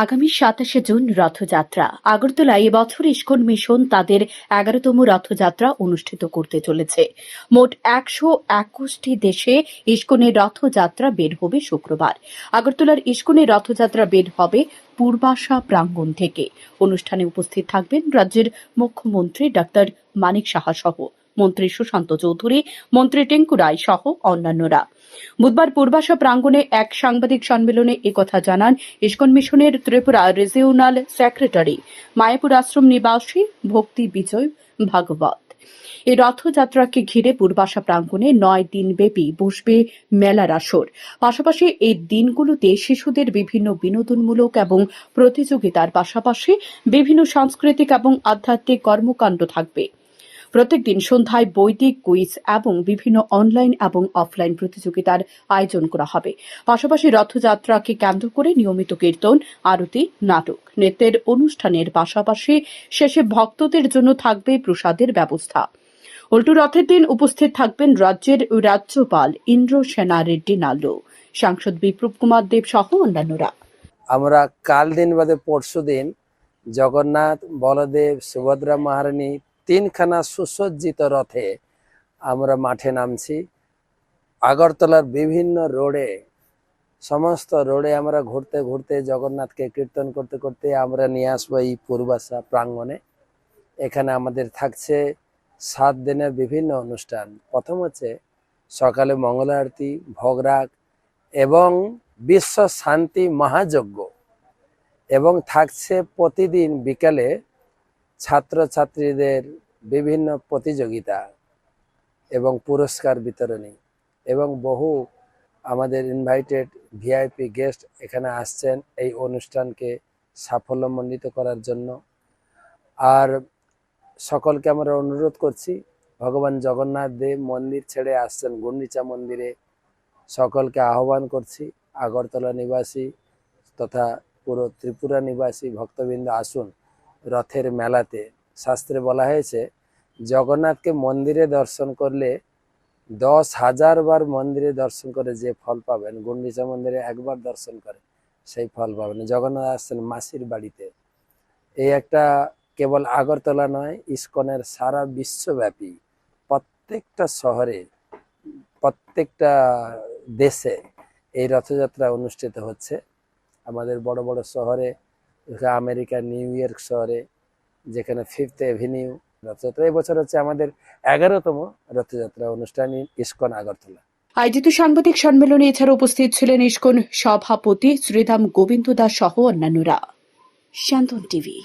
আগামী ২৭শে জুন রথযাত্রা। আগরতলায় এবছর ইস্কন মিশন তাদের ১১তম রথযাত্রা অনুষ্ঠিত করতে চলেছে। মোট ১২১টি দেশে ইস্কনের রথযাত্রা বের হবে শুক্রবার। আগরতলার ইস্কনের রথযাত্রা বের হবে পূর্বাশা প্রাঙ্গণ থেকে। অনুষ্ঠানে উপস্থিত থাকবেন রাজ্যের মুখ্যমন্ত্রী ডাক্তার মানিক সাহা সহ মন্ত্রী সুশান্ত চৌধুরী, মন্ত্রী টেঙ্কু রায় সহ অন্যান্যরা। বুধবার পূর্বাশা প্রাঙ্গণে এক সাংবাদিক সম্মেলনে একথা জানান ইস্কন মিশনের ত্রিপুরা রিজিওনাল সেক্রেটারি, মায়াপুর আশ্রম নিবাসী ভক্তি বিজয় ভাগবত। এই রথযাত্রাকে ঘিরে পূর্বাশা প্রাঙ্গণে ৯ দিন ব্যাপী বসবে মেলার আসর। পাশাপাশি এই দিনগুলোতে শিশুদের বিভিন্ন বিনোদনমূলক এবং প্রতিযোগিতার পাশাপাশি বিভিন্ন সাংস্কৃতিক এবং আধ্যাত্মিক কর্মকাণ্ড থাকবে। প্রত্যেকদিন সন্ধ্যায় বৈদিক কুইজ এবং বিভিন্ন অনলাইন এবং অফলাইন প্রতিযোগিতার আয়োজন করা হবে। পাশাপাশি রথযাত্রাকে কেন্দ্র করে নিয়মিত কীর্তন, আরতি, নাটক, নৃত্যের অনুষ্ঠানের পাশাপাশি শেষে ভক্তদের জন্য থাকবে প্রসাদের ব্যবস্থা। উল্টো রথের দিন উপস্থিত থাকবেন রাজ্যের রাজ্যপাল ইন্দ্র সেনা রেড্ডি নাল্লু, সাংসদ বিপ্লব কুমার দেব সহ অন্যান্যরা। আমরা কাল দিন বাদে পরশু দিন জগন্নাথ, বলদেব, সুভদ্রা মহারানী তিনখানা সুসজ্জিত রথে আমরা মাঠে নামছি। আগরতলার বিভিন্ন রোডে, সমস্ত রোডে আমরা ঘুরতে ঘুরতে জগন্নাথকে কীর্তন করতে করতে আমরা নিয়ে আসবো এই পূর্বাশা প্রাঙ্গণে। এখানে আমাদের থাকছে 7 দিনের বিভিন্ন অনুষ্ঠান। প্রথম হচ্ছে সকালে মঙ্গল আরতি, ভোগরাগ এবং বিশ্ব শান্তি মহাযজ্ঞ, এবং থাকছে প্রতিদিন বিকালে ছাত্রছাত্রীদের বিভিন্ন প্রতিযোগিতা এবং পুরস্কার বিতরণী, এবং বহু আমাদের ইনভাইটেড ভিআইপি গেস্ট এখানে আসছেন এই অনুষ্ঠানকে সাফল্যমণ্ডিত করার জন্য। আর সকলকে আমরা অনুরোধ করছি, ভগবান জগন্নাথ দেব মন্দির ছেড়ে আসছেন গুন্ডিচা মন্দিরে। সকলকে আহ্বান করছি, আগরতলা নিবাসী তথা পুরো ত্রিপুরা নিবাসী ভক্তবৃন্দ আসুন রথের মেলাতে। শাস্ত্রে বলা হয়েছে জগন্নাথকে মন্দিরে দর্শন করলে 10,000 বার মন্দিরে দর্শন করে যে ফল পাবেন, গুন্ডিচা মন্দিরে একবার দর্শন করে সেই ফল পাবেন। জগন্নাথ আসছেন মাসির বাড়িতে। এই একটা কেবল আগরতলা নয়, ইস্কনের সারা বিশ্বব্যাপী প্রত্যেকটা শহরে, প্রত্যেকটা দেশে এই রথযাত্রা অনুষ্ঠিত হচ্ছে। আমাদের বড় বড় শহরে, আমেরিকা নিউ ইয়র্ক শহরে, যেখানে 5th এভিনিউ রথযাত্রা। এবছর হচ্ছে আমাদের 11তম রথযাত্রা অনুষ্ঠান ইস্কন আগরতলা। আয়োজিত সাংবাদিক সম্মেলনে এছাড়া উপস্থিত ছিলেন ইস্কন সভাপতি শ্রীধাম গোবিন্দ দাস সহ অন্যান্যরা। শান্তন টিভি।